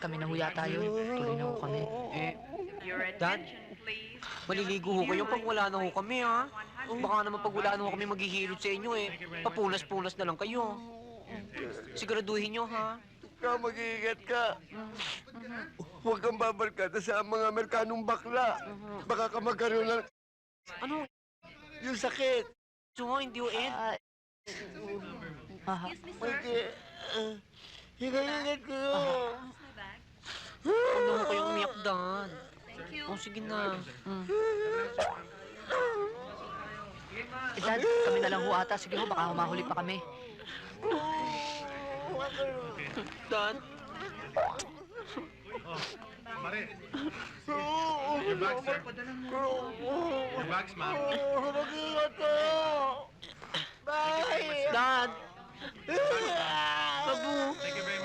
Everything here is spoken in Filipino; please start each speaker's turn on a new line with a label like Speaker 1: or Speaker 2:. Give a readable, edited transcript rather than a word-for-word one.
Speaker 1: kami na ho yata yun. Tuloy na ho kami.
Speaker 2: Eh, Dad, maliligo ho kayo pag wala na ho kami, ha? Baka naman pag wala na ho kami maghihilot sa inyo, eh. Papunas-punas na lang kayo. Siguraduhin nyo, ha?
Speaker 3: Ikaw, mag-iingat ka. Huwag kang babarkada sa mga Amerikanong bakla. Baka ka magkaroon ng
Speaker 2: Ano?
Speaker 3: yung sakit.
Speaker 2: So, hindi ho, Ed.
Speaker 3: Hindi. Ingat kayo.
Speaker 2: Huwag na ho kayong umiyak, Dad. Oh, sige na.
Speaker 1: Dad, kami na lang ho ata. Sige ho, baka humahuli pa kami.
Speaker 2: Dad,
Speaker 4: Mare, your bags, sir. Your bags, ma'am.
Speaker 3: Mag-iingat kayo. Bye.
Speaker 2: Dad. Babu.
Speaker 4: Thank you very